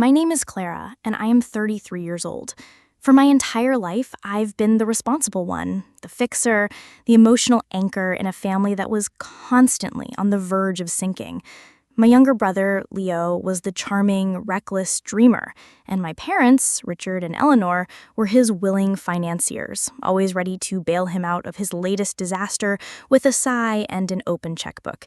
My name is Clara, and I am 33 years old. For my entire life, I've been the responsible one, the fixer, the emotional anchor in a family that was constantly on the verge of sinking. My younger brother, Leo, was the charming, reckless dreamer, and my parents, Richard and Eleanor, were his willing financiers, always ready to bail him out of his latest disaster with a sigh and an open checkbook.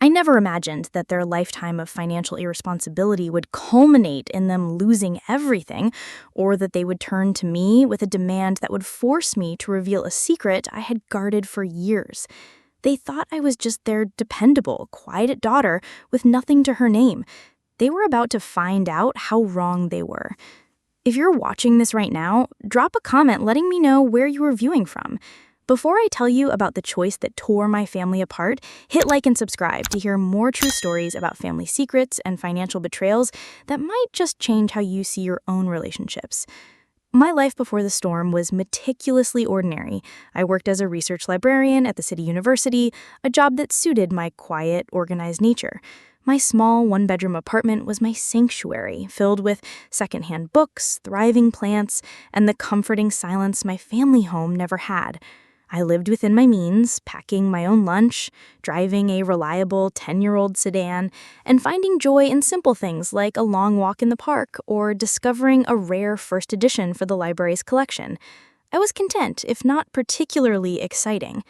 I never imagined that their lifetime of financial irresponsibility would culminate in them losing everything, or that they would turn to me with a demand that would force me to reveal a secret I had guarded for years. They thought I was just their dependable, quiet daughter with nothing to her name. They were about to find out how wrong they were. If you're watching this right now, drop a comment letting me know where you were viewing from. Before I tell you about the choice that tore my family apart, hit like and subscribe to hear more true stories about family secrets and financial betrayals that might just change how you see your own relationships. My life before the storm was meticulously ordinary. I worked as a research librarian at the city university, a job that suited my quiet, organized nature. My small one-bedroom apartment was my sanctuary, filled with secondhand books, thriving plants, and the comforting silence my family home never had. I lived within my means, packing my own lunch, driving a reliable 10-year-old sedan, and finding joy in simple things like a long walk in the park or discovering a rare first edition for the library's collection. I was content, if not particularly exciting.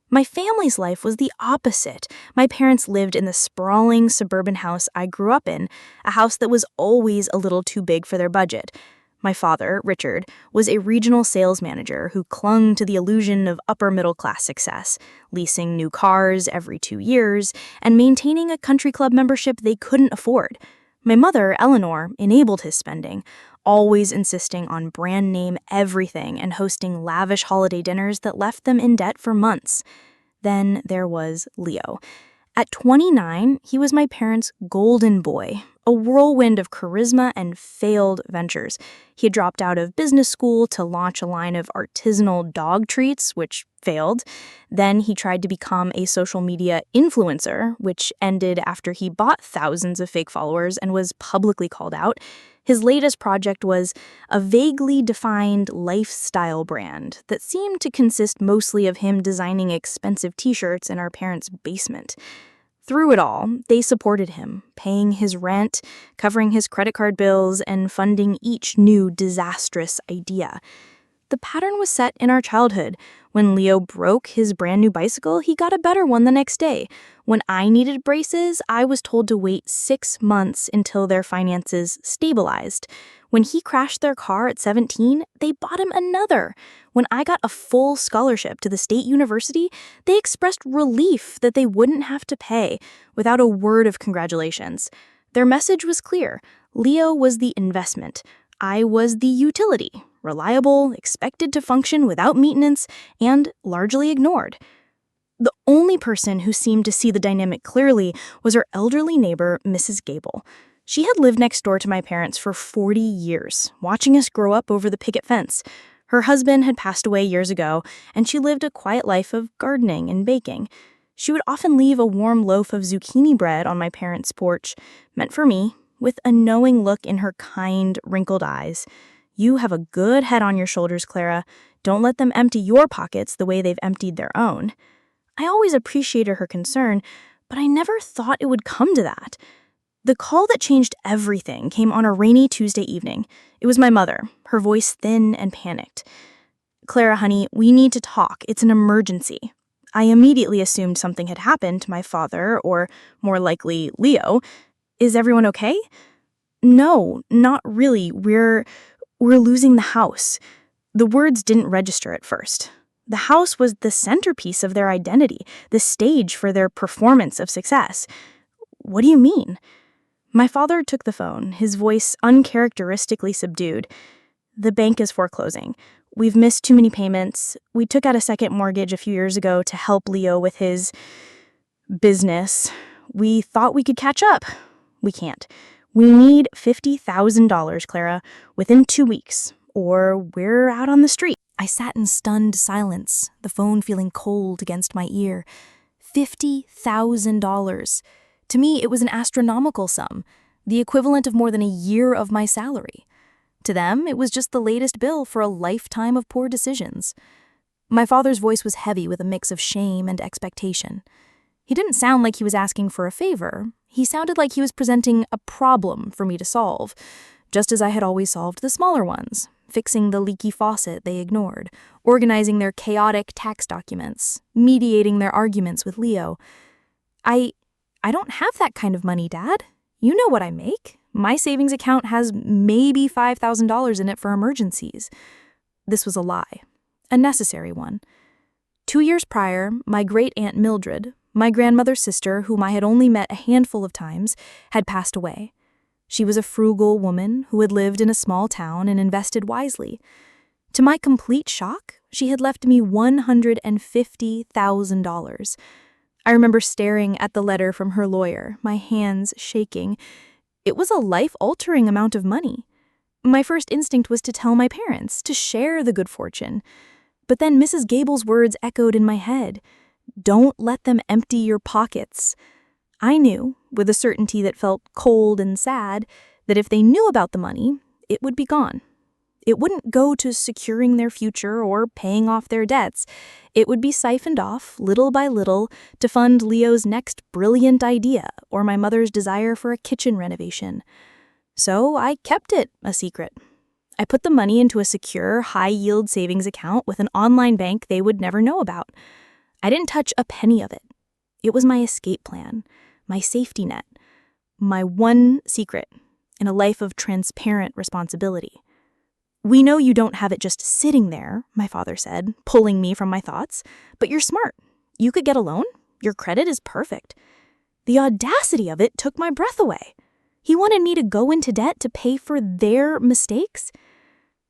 My family's life was the opposite. My parents lived in the sprawling suburban house I grew up in, a house that was always a little too big for their budget. My father, Richard, was a regional sales manager who clung to the illusion of upper-middle-class success, leasing new cars every 2 years and maintaining a country club membership they couldn't afford. My mother, Eleanor, enabled his spending, always insisting on brand-name everything and hosting lavish holiday dinners that left them in debt for months. Then there was Leo. At 29, he was my parents' golden boy, a whirlwind of charisma and failed ventures. He had dropped out of business school to launch a line of artisanal dog treats, which failed. Then he tried to become a social media influencer, which ended after he bought thousands of fake followers and was publicly called out. His latest project was a vaguely defined lifestyle brand that seemed to consist mostly of him designing expensive t-shirts in our parents' basement. Through it all, they supported him, paying his rent, covering his credit card bills, and funding each new disastrous idea. The pattern was set in our childhood. When Leo broke his brand new bicycle, he got a better one the next day. When I needed braces, I was told to wait 6 months until their finances stabilized. When he crashed their car at 17, they bought him another. When I got a full scholarship to the state university, they expressed relief that they wouldn't have to pay, without a word of congratulations. Their message was clear. Leo was the investment. I was the utility, reliable, expected to function without maintenance, and largely ignored. The only person who seemed to see the dynamic clearly was our elderly neighbor, Mrs. Gable. She had lived next door to my parents for 40 years, watching us grow up over the picket fence. Her husband had passed away years ago, and she lived a quiet life of gardening and baking. She would often leave a warm loaf of zucchini bread on my parents' porch, meant for me, with a knowing look in her kind, wrinkled eyes. You have a good head on your shoulders, Clara. Don't let them empty your pockets the way they've emptied their own. I always appreciated her concern, but I never thought it would come to that. The call that changed everything came on a rainy Tuesday evening. It was my mother, her voice thin and panicked. "Clara, honey, we need to talk. It's an emergency." I immediately assumed something had happened to my father, or more likely, Leo. "Is everyone okay?" "No, not really. We're losing the house." The words didn't register at first. The house was the centerpiece of their identity, the stage for their performance of success. "What do you mean?" My father took the phone, his voice uncharacteristically subdued. "The bank is foreclosing. We've missed too many payments. We took out a second mortgage a few years ago to help Leo with his business. We thought we could catch up. We can't. We need $50,000, Clara, within 2 weeks, or we're out on the street." I sat in stunned silence, the phone feeling cold against my ear. $50,000. To me, it was an astronomical sum. the equivalent of more than a year of my salary. To them, it was just the latest bill for a lifetime of poor decisions. My father's voice was heavy with a mix of shame and expectation. He didn't sound like he was asking for a favor. He sounded like he was presenting a problem for me to solve, just as I had always solved the smaller ones, fixing the leaky faucet they ignored, organizing their chaotic tax documents, mediating their arguments with Leo. I don't have that kind of money, Dad. You know what I make. My savings account has maybe $5,000 in it for emergencies. This was a lie, a necessary one. 2 years prior, my great-aunt Mildred, my grandmother's sister, whom I had only met a handful of times, had passed away. She was a frugal woman who had lived in a small town and invested wisely. To my complete shock, she had left me $150,000. I remember staring at the letter from her lawyer, my hands shaking. It was a life-altering amount of money. My first instinct was to tell my parents, to share the good fortune. But then Mrs. Gable's words echoed in my head. Don't let them empty your pockets. I knew, with a certainty that felt cold and sad, that if they knew about the money, it would be gone. It wouldn't go to securing their future or paying off their debts. It would be siphoned off, little by little, to fund Leo's next brilliant idea or my mother's desire for a kitchen renovation. So I kept it a secret. I put the money into a secure, high-yield savings account with an online bank they would never know about. I didn't touch a penny of it. It was my escape plan, my safety net, my one secret in a life of transparent responsibility. We know you don't have it just sitting there, my father said, pulling me from my thoughts, but you're smart. You could get a loan. Your credit is perfect. The audacity of it took my breath away. He wanted me to go into debt to pay for their mistakes?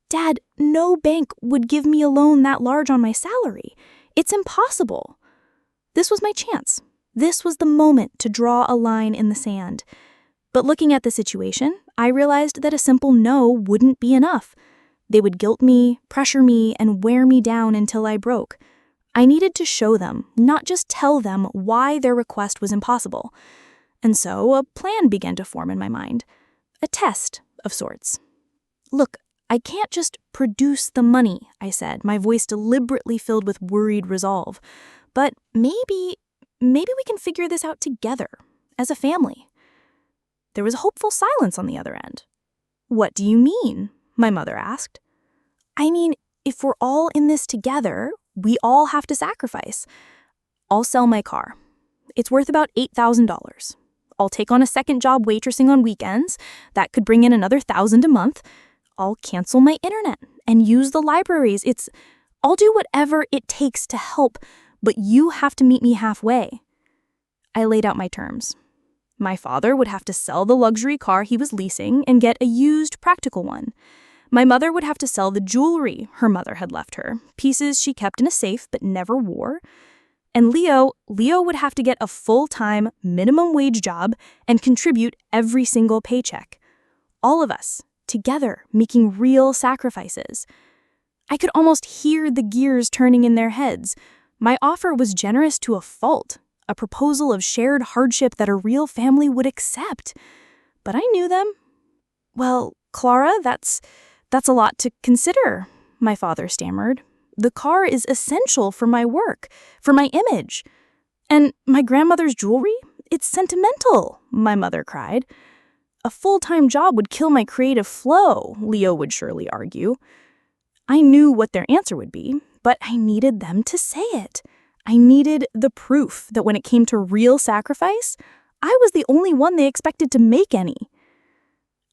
Dad, no bank would give me a loan that large on my salary. It's impossible. This was my chance. This was the moment to draw a line in the sand. But looking at the situation, I realized that a simple no wouldn't be enough. They would guilt me, pressure me, and wear me down until I broke. I needed to show them, not just tell them, why their request was impossible. And so a plan began to form in my mind. A test of sorts. Look, I can't just produce the money, I said, my voice deliberately filled with worried resolve. But maybe we can figure this out together, as a family. There was a hopeful silence on the other end. What do you mean? My mother asked. I mean, if we're all in this together, we all have to sacrifice. I'll sell my car. It's worth about $8,000. I'll take on a second job waitressing on weekends. That could bring in another $1,000 a month. I'll cancel my internet and use the libraries. I'll do whatever it takes to help, but you have to meet me halfway. I laid out my terms. My father would have to sell the luxury car he was leasing and get a used practical one. My mother would have to sell the jewelry her mother had left her, pieces she kept in a safe but never wore. And Leo would have to get a full-time, minimum wage job and contribute every single paycheck. All of us, together, making real sacrifices. I could almost hear the gears turning in their heads. My offer was generous to a fault, a proposal of shared hardship that a real family would accept. But I knew them. Well, Clara, that's a lot to consider, my father stammered. The car is essential for my work, for my image. And my grandmother's jewelry? It's sentimental, my mother cried. A full-time job would kill my creative flow, Leo would surely argue. I knew what their answer would be, but I needed them to say it. I needed the proof that when it came to real sacrifice, I was the only one they expected to make any.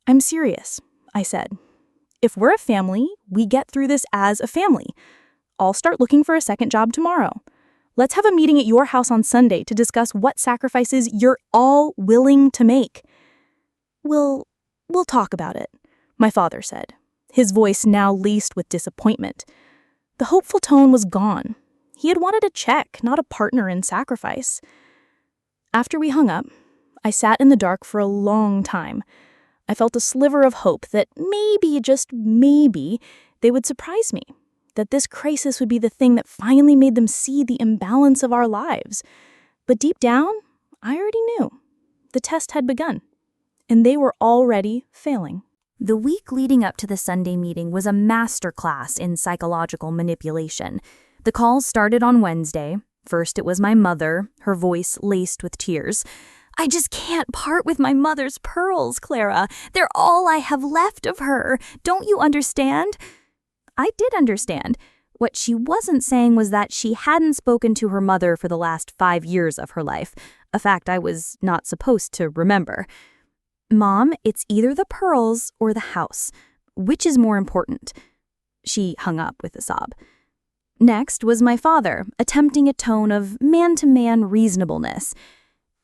I'm serious, I said. If we're a family, we get through this as a family. I'll start looking for a second job tomorrow. Let's have a meeting at your house on Sunday to discuss what sacrifices you're all willing to make. We'll talk about it, my father said, his voice now laced with disappointment. The hopeful tone was gone. He had wanted a check, not a partner in sacrifice. After we hung up, I sat in the dark for a long time. I felt a sliver of hope that maybe, just maybe, they would surprise me, that this crisis would be the thing that finally made them see the imbalance of our lives. But deep down, I already knew. The test had begun. and they were already failing. The week leading up to the Sunday meeting was a masterclass in psychological manipulation. The calls started on Wednesday. First, it was my mother, her voice laced with tears. "I just can't part with my mother's pearls, Clara. They're all I have left of her. Don't you understand?" I did understand. What she wasn't saying was that she hadn't spoken to her mother for the last 5 years of her life, a fact I was not supposed to remember. "Mom, it's either the pearls or the house. Which is more important?" She hung up with a sob. Next was my father, attempting a tone of man-to-man reasonableness.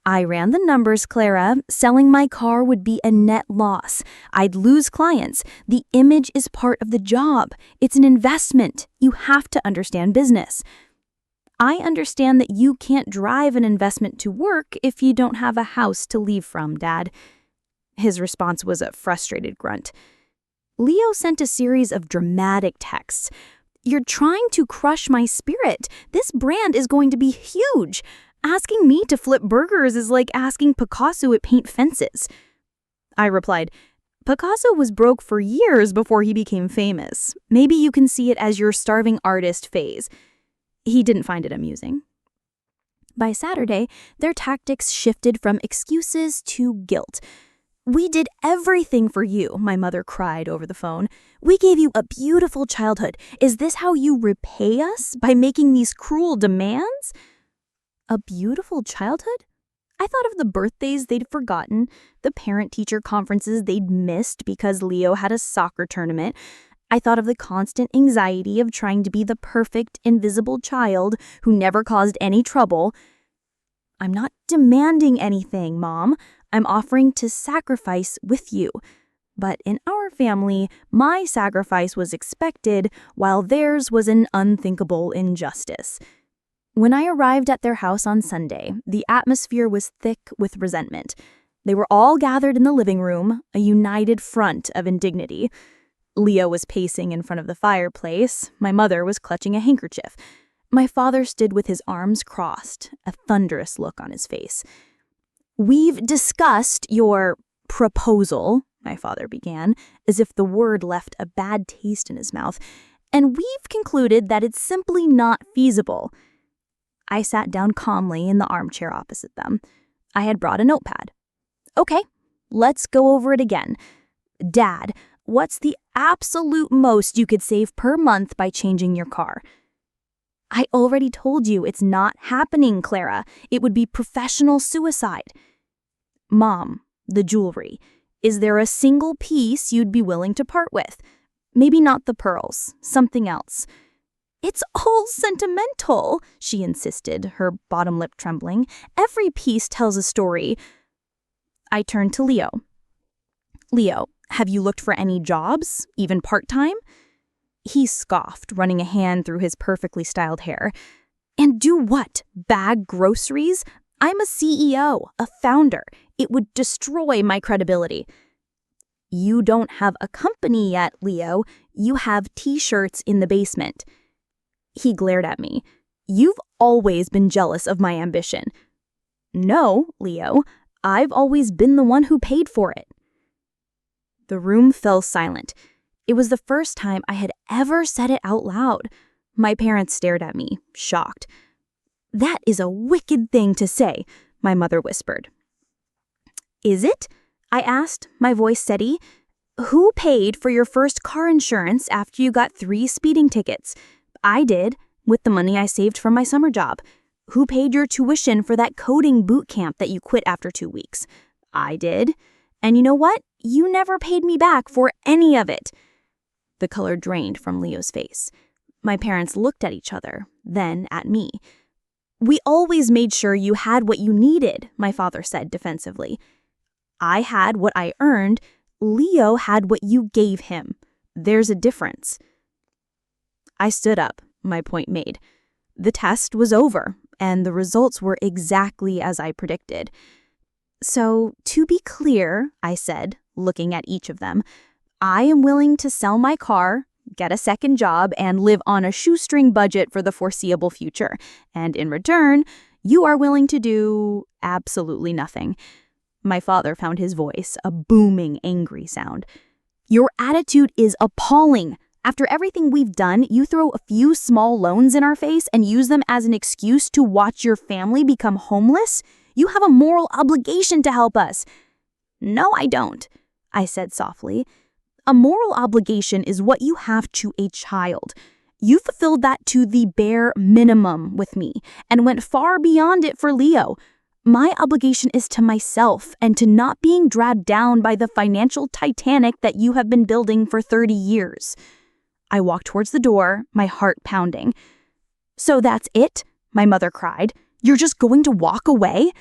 "I ran the numbers, Clara. Selling my car would be a net loss. I'd lose clients. The image is part of the job. It's an investment. You have to understand business." "I understand that you can't drive an investment to work if you don't have a house to leave from, Dad." His response was a frustrated grunt. Leo sent a series of dramatic texts. "You're trying to crush my spirit. This brand is going to be huge. Asking me to flip burgers is like asking Picasso to paint fences." I replied, "Picasso was broke for years before he became famous. Maybe you can see it as your starving artist phase." He didn't find it amusing. By Saturday, their tactics shifted from excuses to guilt. "We did everything for you," my mother cried over the phone. "We gave you a beautiful childhood. Is this how you repay us, by making these cruel demands?" A beautiful childhood? I thought of the birthdays they'd forgotten, the parent-teacher conferences they'd missed because Leo had a soccer tournament. I thought of the constant anxiety of trying to be the perfect, invisible child who never caused any trouble. "I'm not demanding anything, Mom. I'm offering to sacrifice with you. But in our family, my sacrifice was expected, while theirs was an unthinkable injustice." When I arrived at their house on Sunday, the atmosphere was thick with resentment. They were all gathered in the living room, a united front of indignity. Leo was pacing in front of the fireplace. My mother was clutching a handkerchief. My father stood with his arms crossed, a thunderous look on his face. "We've discussed your proposal," my father began, as if the word left a bad taste in his mouth, "and we've concluded that it's simply not feasible." I sat down calmly in the armchair opposite them. I had brought a notepad. "Okay, let's go over it again. Dad, what's the absolute most you could save per month by changing your car?" "I already told you it's not happening, Clara. It would be professional suicide." "Mom, the jewelry. Is there a single piece you'd be willing to part with? Maybe not the pearls, something else." "It's all sentimental," she insisted, her bottom lip trembling. "Every piece tells a story." I turned to Leo. "Leo, have you looked for any jobs, even part-time?" He scoffed, running a hand through his perfectly styled hair. "And do what? Bag groceries? I'm a CEO, a founder. It would destroy my credibility." "You don't have a company yet, Leo. You have t-shirts in the basement." He glared at me. "You've always been jealous of my ambition." "No, Leo. I've always been the one who paid for it." The room fell silent. It was the first time I had ever said it out loud. My parents stared at me, shocked. "That is a wicked thing to say," my mother whispered. "Is it?" I asked, my voice steady. "Who paid for your first car insurance after you got 3 speeding tickets? I did, with the money I saved from my summer job. Who paid your tuition for that coding boot camp that you quit after 2 weeks? I did. And you know what? You never paid me back for any of it." The color drained from Leo's face. My parents looked at each other, then at me. "We always made sure you had what you needed," my father said defensively. "I had what I earned. Leo had what you gave him. There's a difference." I stood up, my point made. The test was over, and the results were exactly as I predicted. "So, to be clear," I said, looking at each of them, "I am willing to sell my car, get a second job, and live on a shoestring budget for the foreseeable future. And in return, you are willing to do absolutely nothing." My father found his voice, a booming, angry sound. "Your attitude is appalling. After everything we've done, you throw a few small loans in our face and use them as an excuse to watch your family become homeless? You have a moral obligation to help us." "No, I don't," I said softly. "A moral obligation is what you have to a child. You fulfilled that to the bare minimum with me and went far beyond it for Leo. My obligation is to myself and to not being dragged down by the financial Titanic that you have been building for 30 years. I walked towards the door, my heart pounding. "So that's it?" my mother cried. "You're just going to walk away?"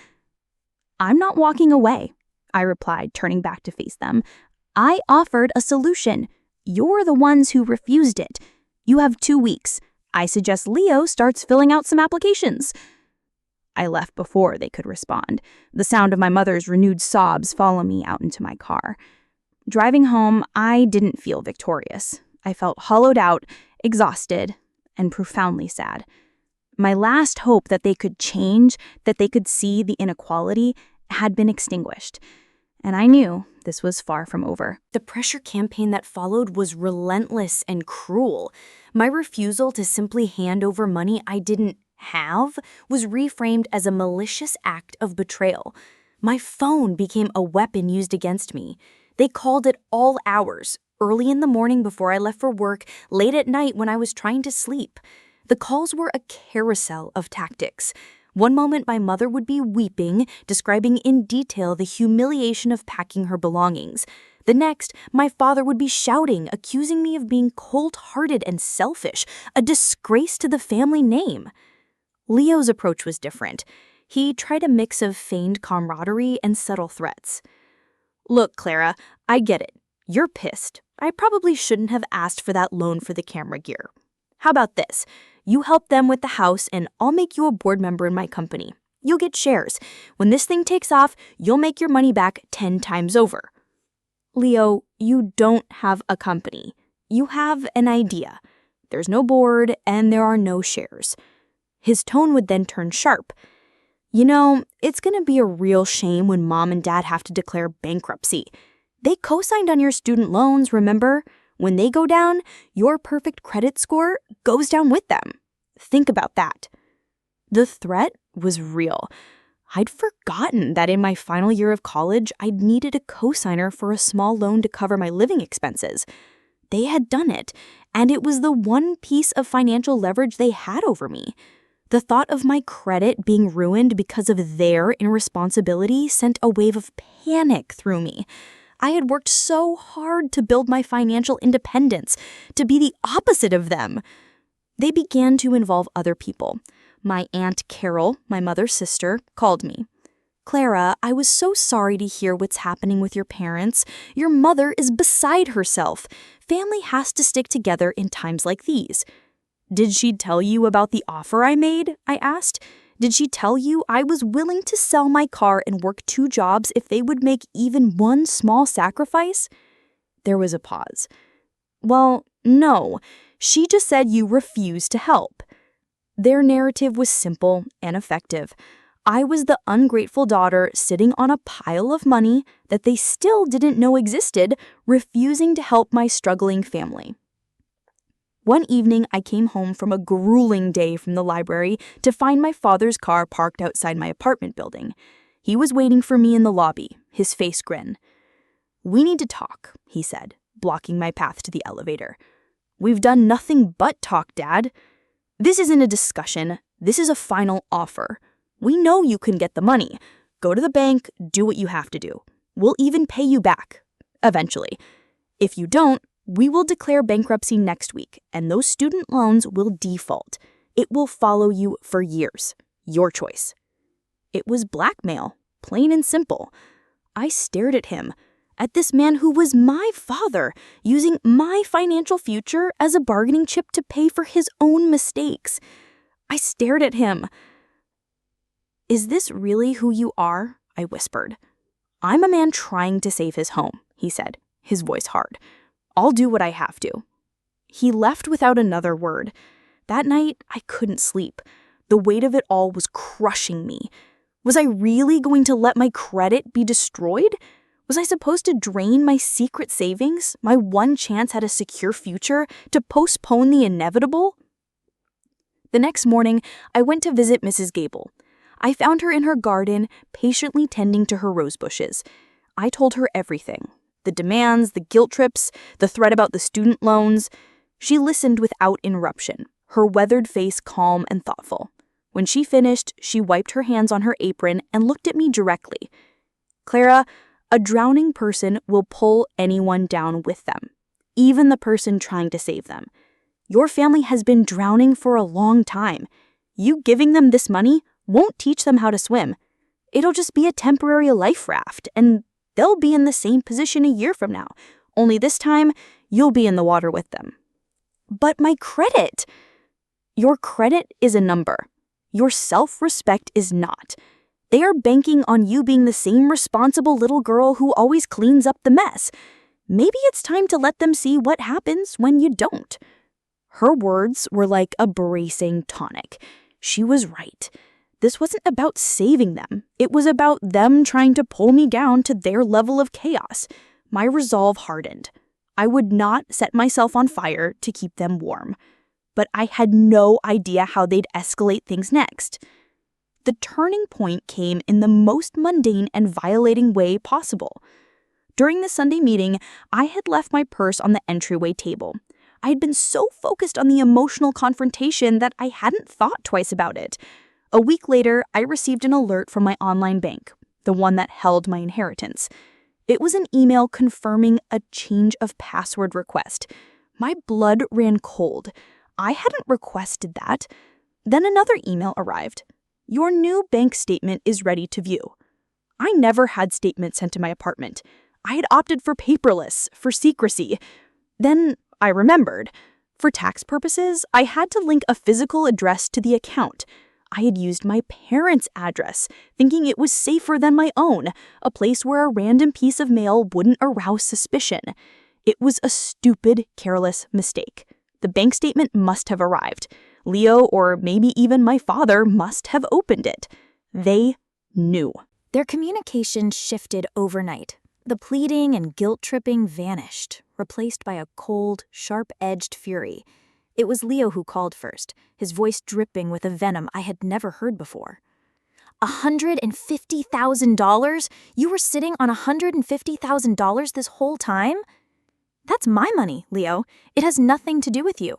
"I'm not walking away," I replied, turning back to face them. "I offered a solution. You're the ones who refused it. You have 2 weeks. I suggest Leo starts filling out some applications." I left before they could respond. The sound of my mother's renewed sobs followed me out into my car. Driving home, I didn't feel victorious. I felt hollowed out, exhausted, and profoundly sad. My last hope that they could change, that they could see the inequality, had been extinguished. And I knew this was far from over. The pressure campaign that followed was relentless and cruel. My refusal to simply hand over money I didn't have was reframed as a malicious act of betrayal. My phone became a weapon used against me. They called at all hours, early in the morning before I left for work, late at night when I was trying to sleep. The calls were a carousel of tactics. One moment my mother would be weeping, describing in detail the humiliation of packing her belongings. The next, my father would be shouting, accusing me of being cold-hearted and selfish, a disgrace to the family name. Leo's approach was different. He tried a mix of feigned camaraderie and subtle threats. "Look, Clara, I get it. You're pissed. I probably shouldn't have asked for that loan for the camera gear. How about this? You help them with the house and I'll make you a board member in my company. You'll get shares. When this thing takes off, you'll make your money back 10 times over." "Leo, you don't have a company. You have an idea. There's no board and there are no shares." His tone would then turn sharp. "You know, it's going to be a real shame when Mom and Dad have to declare bankruptcy. They co-signed on your student loans, remember? When they go down, your perfect credit score goes down with them. Think about that." The threat was real. I'd forgotten that in my final year of college, I'd needed a co-signer for a small loan to cover my living expenses. They had done it, and it was the one piece of financial leverage they had over me. The thought of my credit being ruined because of their irresponsibility sent a wave of panic through me. I had worked so hard to build my financial independence, to be the opposite of them. They began to involve other people. My Aunt Carol, my mother's sister, called me. "Clara, I was so sorry to hear what's happening with your parents. Your mother is beside herself. Family has to stick together in times like these." "Did she tell you about the offer I made?" I asked. "Did she tell you I was willing to sell my car and work 2 jobs if they would make even one small sacrifice?" There was a pause. "Well, no. She just said you refused to help." Their narrative was simple and effective. I was the ungrateful daughter sitting on a pile of money that they still didn't know existed, refusing to help my struggling family. One evening, I came home from a grueling day from the library to find my father's car parked outside my apartment building. He was waiting for me in the lobby, his face grin. "We need to talk," he said, blocking my path to the elevator. "We've done nothing but talk, Dad. This isn't a discussion. This is a final offer. We know you can get the money. Go to the bank, do what you have to do. We'll even pay you back, eventually. If you don't, we will declare bankruptcy next week, and those student loans will default. It will follow you for years. Your choice." It was blackmail, plain and simple. I stared at him, at this man who was my father, using my financial future as a bargaining chip to pay for his own mistakes. I stared at him. "Is this really who you are?" I whispered. "I'm a man trying to save his home," he said, his voice hard. "I'll do what I have to." He left without another word. That night, I couldn't sleep. The weight of it all was crushing me. Was I really going to let my credit be destroyed? Was I supposed to drain my secret savings, my one chance at a secure future, to postpone the inevitable? The next morning, I went to visit Mrs. Gable. I found her in her garden, patiently tending to her rose bushes. I told her everything. The demands, the guilt trips, the threat about the student loans. She listened without interruption, her weathered face calm and thoughtful. When she finished, she wiped her hands on her apron and looked at me directly. "Clara, a drowning person will pull anyone down with them, even the person trying to save them. Your family has been drowning for a long time. You giving them this money won't teach them how to swim. It'll just be a temporary life raft, and they'll be in the same position a year from now, only this time you'll be in the water with them." "But my credit!" "Your credit is a number. Your self-respect is not. They are banking on you being the same responsible little girl who always cleans up the mess. Maybe it's time to let them see what happens when you don't." Her words were like a bracing tonic. She was right. This wasn't about saving them. It was about them trying to pull me down to their level of chaos. My resolve hardened. I would not set myself on fire to keep them warm. But I had no idea how they'd escalate things next. The turning point came in the most mundane and violating way possible. During the Sunday meeting, I had left my purse on the entryway table. I had been so focused on the emotional confrontation that I hadn't thought twice about it. A week later, I received an alert from my online bank, the one that held my inheritance. It was an email confirming a change of password request. My blood ran cold. I hadn't requested that. Then another email arrived. "Your new bank statement is ready to view." I never had statements sent to my apartment. I had opted for paperless, for secrecy. Then I remembered. For tax purposes, I had to link a physical address to the account. I had used my parents' address, thinking it was safer than my own, a place where a random piece of mail wouldn't arouse suspicion. It was a stupid, careless mistake. The bank statement must have arrived. Leo, or maybe even my father, must have opened it. They knew. Their communication shifted overnight. The pleading and guilt-tripping vanished, replaced by a cold, sharp-edged fury. It was Leo who called first, his voice dripping with a venom I had never heard before. $150,000? You were sitting on $150,000 this whole time? That's my money, Leo. It has nothing to do with you.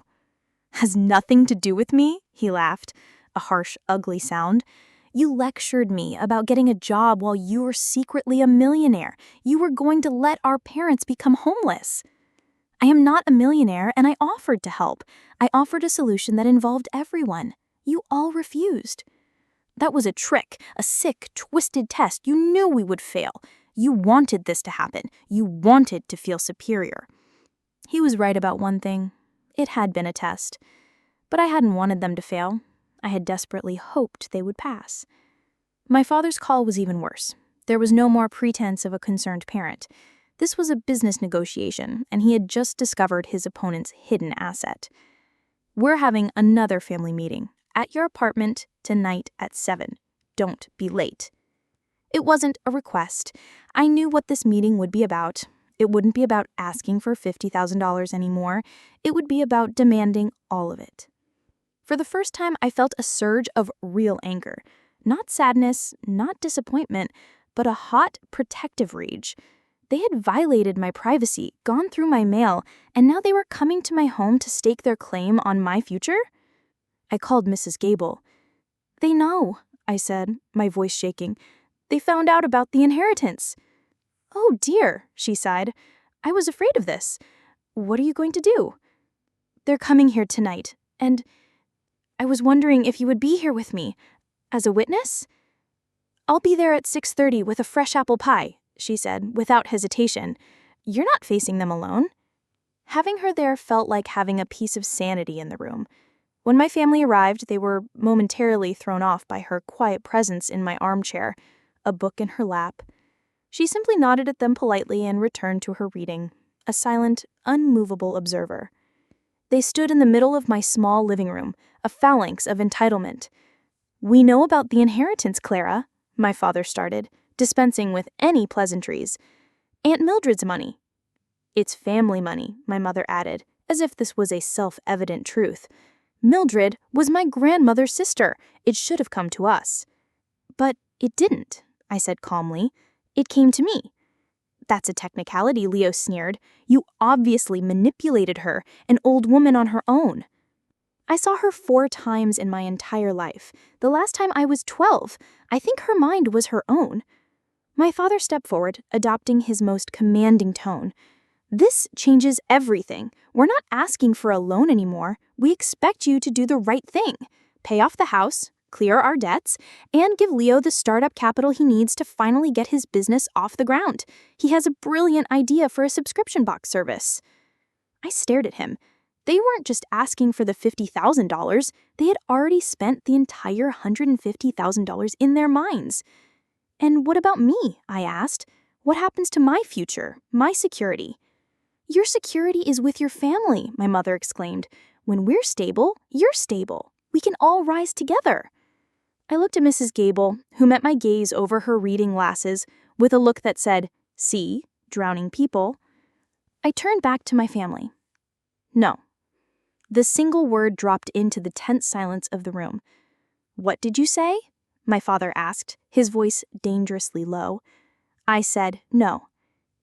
Has nothing to do with me? He laughed, a harsh, ugly sound. You lectured me about getting a job while you were secretly a millionaire. You were going to let our parents become homeless. I am not a millionaire, and I offered to help. I offered a solution that involved everyone. You all refused. That was a trick, a sick, twisted test. You knew we would fail. You wanted this to happen. You wanted to feel superior. He was right about one thing. It had been a test. But I hadn't wanted them to fail. I had desperately hoped they would pass. My father's call was even worse. There was no more pretense of a concerned parent. This was a business negotiation, and he had just discovered his opponent's hidden asset. "We're having another family meeting at your apartment tonight at 7. Don't be late." It wasn't a request. I knew what this meeting would be about. It wouldn't be about asking for $50,000 anymore. It would be about demanding all of it. For the first time, I felt a surge of real anger. Not sadness, not disappointment, but a hot, protective rage. They had violated my privacy, gone through my mail, and now they were coming to my home to stake their claim on my future? I called Mrs. Gable. "They know," I said, my voice shaking. "They found out about the inheritance." "Oh dear," she sighed. "I was afraid of this. What are you going to do?" "They're coming here tonight, and I was wondering if you would be here with me, as a witness?" "I'll be there at 6:30 with a fresh apple pie," she said, without hesitation. "You're not facing them alone." Having her there felt like having a piece of sanity in the room. When my family arrived, they were momentarily thrown off by her quiet presence in my armchair, a book in her lap. She simply nodded at them politely and returned to her reading, a silent, unmovable observer. They stood in the middle of my small living room, a phalanx of entitlement. "We know about the inheritance, Clara," my father started, dispensing with any pleasantries. Aunt Mildred's money. It's family money, my mother added, as if this was a self-evident truth. Mildred was my grandmother's sister. It should have come to us. But it didn't, I said calmly. It came to me. That's a technicality, Leo sneered. You obviously manipulated her, an old woman on her own. I saw her 4 times in my entire life. The last time I was 12. I think her mind was her own. My father stepped forward, adopting his most commanding tone. This changes everything. We're not asking for a loan anymore. We expect you to do the right thing. Pay off the house, clear our debts, and give Leo the startup capital he needs to finally get his business off the ground. He has a brilliant idea for a subscription box service. I stared at him. They weren't just asking for the $50,000. They had already spent the entire $150,000 in their minds. And what about me? I asked. What happens to my future, my security? Your security is with your family, my mother exclaimed. When we're stable, you're stable. We can all rise together. I looked at Mrs. Gable, who met my gaze over her reading glasses with a look that said, "See, drowning people." I turned back to my family. No. The single word dropped into the tense silence of the room. What did you say? My father asked, his voice dangerously low. I said, no.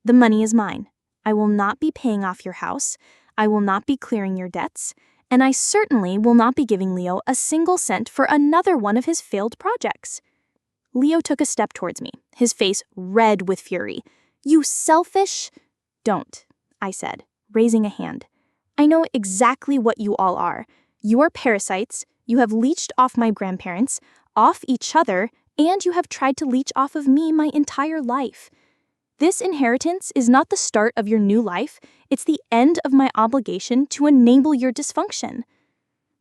The money is mine. I will not be paying off your house. I will not be clearing your debts. And I certainly will not be giving Leo a single cent for another one of his failed projects. Leo took a step towards me, his face red with fury. You selfish... Don't, I said, raising a hand. I know exactly what you all are. You are parasites, you have leached off my grandparents, off each other, and you have tried to leech off of me my entire life. This inheritance is not the start of your new life, it's the end of my obligation to enable your dysfunction.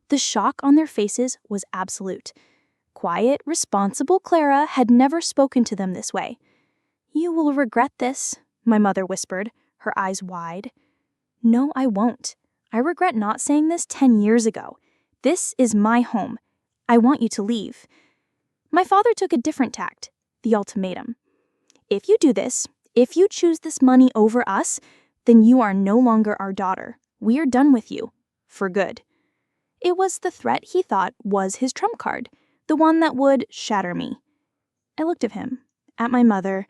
The shock on their faces was absolute. Quiet, responsible Clara had never spoken to them this way. You will regret this, my mother whispered, her eyes wide. No, I won't. I regret not saying this 10 years ago. This is my home. I want you to leave. My father took a different tact, the ultimatum. If you do this, if you choose this money over us, then you are no longer our daughter. We are done with you. For good. It was the threat he thought was his trump card, the one that would shatter me. I looked at him, at my mother,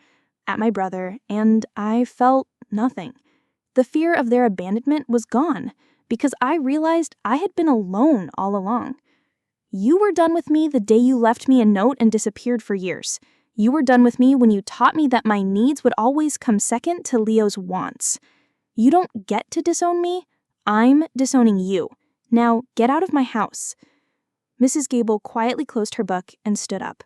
at my brother, and I felt nothing. The fear of their abandonment was gone, because I realized I had been alone all along. You were done with me the day you left me a note and disappeared for years. You were done with me when you taught me that my needs would always come second to Leo's wants. You don't get to disown me. I'm disowning you. Now get out of my house. Mrs. Gable quietly closed her book and stood up.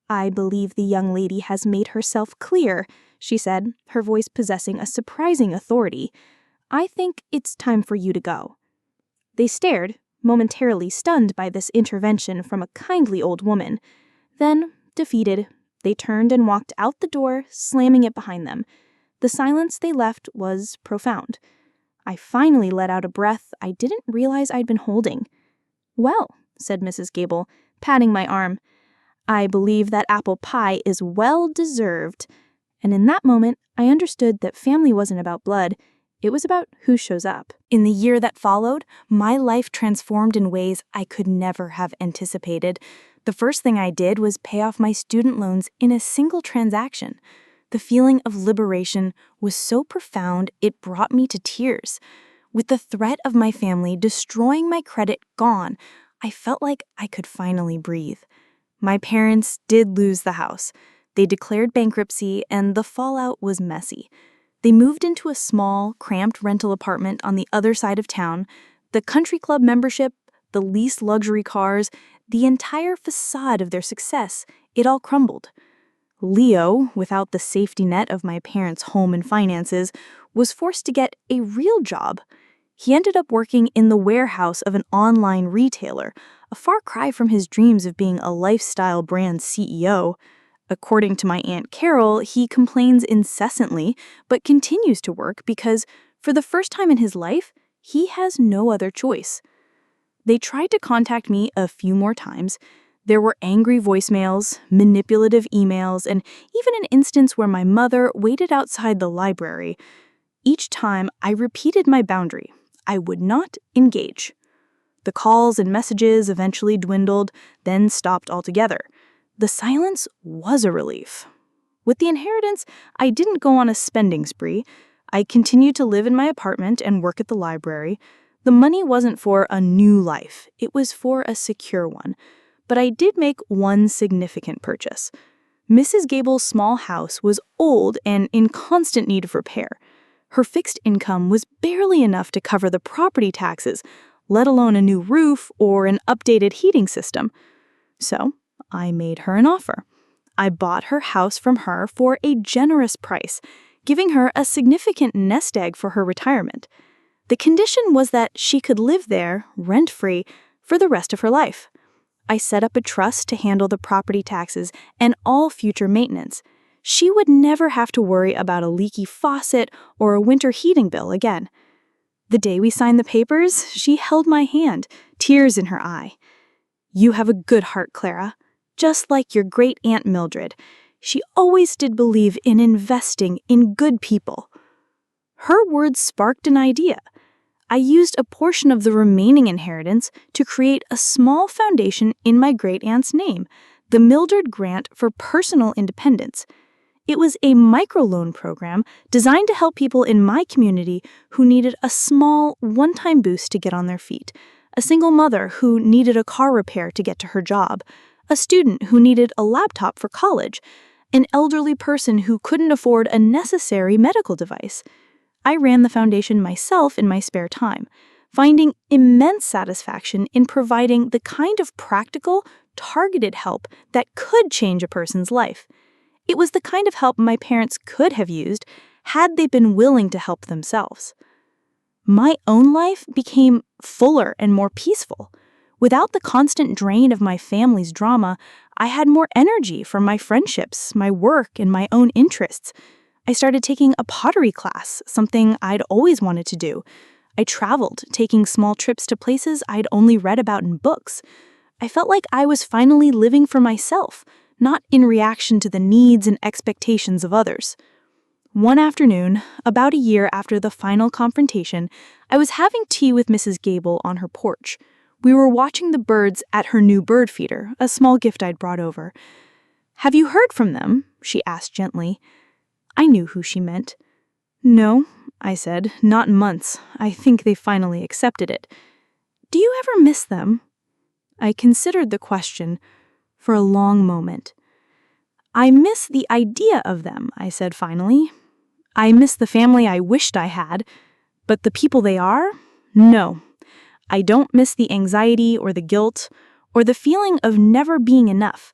I believe the young lady has made herself clear, she said, her voice possessing a surprising authority. I think it's time for you to go. They stared, momentarily stunned by this intervention from a kindly old woman. Then, defeated, they turned and walked out the door, slamming it behind them. The silence they left was profound. I finally let out a breath I didn't realize I'd been holding. Well, said Mrs. Gable, patting my arm, I believe that apple pie is well deserved. And in that moment, I understood that family wasn't about blood. It was about who shows up. In the year that followed, my life transformed in ways I could never have anticipated. The first thing I did was pay off my student loans in a single transaction. The feeling of liberation was so profound it brought me to tears. With the threat of my family destroying my credit gone, I felt like I could finally breathe. My parents did lose the house. They declared bankruptcy, and the fallout was messy. They moved into a small, cramped rental apartment on the other side of town. The country club membership, the leased luxury cars, the entire facade of their success, it all crumbled. Leo, without the safety net of my parents' home and finances, was forced to get a real job. He ended up working in the warehouse of an online retailer, a far cry from his dreams of being a lifestyle brand CEO. According to my Aunt Carol, he complains incessantly, but continues to work because, for the first time in his life, he has no other choice. They tried to contact me a few more times. There were angry voicemails, manipulative emails, and even an instance where my mother waited outside the library. Each time, I repeated my boundary. I would not engage. The calls and messages eventually dwindled, then stopped altogether. The silence was a relief. With the inheritance, I didn't go on a spending spree. I continued to live in my apartment and work at the library. The money wasn't for a new life, it was for a secure one. But I did make one significant purchase. Mrs. Gable's small house was old and in constant need of repair. Her fixed income was barely enough to cover the property taxes, let alone a new roof or an updated heating system. So I made her an offer. I bought her house from her for a generous price, giving her a significant nest egg for her retirement. The condition was that she could live there, rent-free, for the rest of her life. I set up a trust to handle the property taxes and all future maintenance. She would never have to worry about a leaky faucet or a winter heating bill again. The day we signed the papers, she held my hand, tears in her eye. "You have a good heart, Clara. Just like your great-aunt Mildred. She always did believe in investing in good people." Her words sparked an idea. I used a portion of the remaining inheritance to create a small foundation in my great-aunt's name, the Mildred Grant for Personal Independence. It was a microloan program designed to help people in my community who needed a small, one-time boost to get on their feet, a single mother who needed a car repair to get to her job, a student who needed a laptop for college, an elderly person who couldn't afford a necessary medical device. I ran the foundation myself in my spare time, finding immense satisfaction in providing the kind of practical, targeted help that could change a person's life. It was the kind of help my parents could have used had they been willing to help themselves. My own life became fuller and more peaceful. Without the constant drain of my family's drama, I had more energy for my friendships, my work, and my own interests. I started taking a pottery class, something I'd always wanted to do. I traveled, taking small trips to places I'd only read about in books. I felt like I was finally living for myself, not in reaction to the needs and expectations of others. One afternoon, about a year after the final confrontation, I was having tea with Mrs. Gable on her porch. We were watching the birds at her new bird feeder, a small gift I'd brought over. "Have you heard from them?" she asked gently. I knew who she meant. "No," I said, "not in months. I think they finally accepted it." "Do you ever miss them?" I considered the question for a long moment. "I miss the idea of them," I said finally. "I miss the family I wished I had, but the people they are? No. I don't miss the anxiety or the guilt or the feeling of never being enough.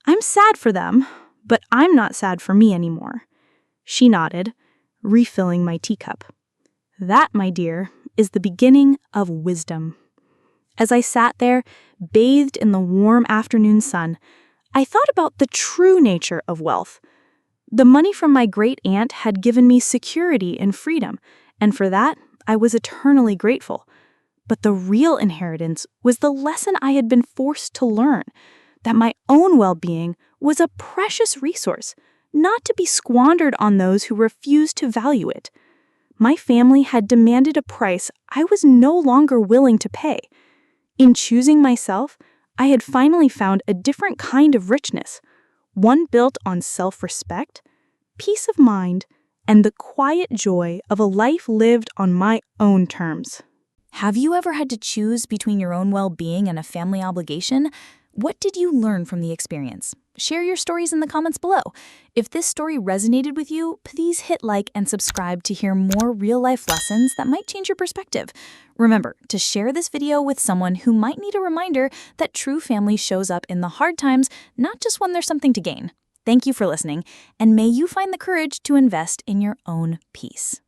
I'm sad for them, but I'm not sad for me anymore." She nodded, refilling my teacup. "That, my dear, is the beginning of wisdom." As I sat there, bathed in the warm afternoon sun, I thought about the true nature of wealth. The money from my great-aunt had given me security and freedom, and for that, I was eternally grateful. But the real inheritance was the lesson I had been forced to learn, that my own well-being was a precious resource, not to be squandered on those who refused to value it. My family had demanded a price I was no longer willing to pay. In choosing myself, I had finally found a different kind of richness, one built on self-respect, peace of mind, and the quiet joy of a life lived on my own terms. Have you ever had to choose between your own well-being and a family obligation? What did you learn from the experience? Share your stories in the comments below. If this story resonated with you, please hit like and subscribe to hear more real-life lessons that might change your perspective. Remember to share this video with someone who might need a reminder that true family shows up in the hard times, not just when there's something to gain. Thank you for listening, and may you find the courage to invest in your own peace.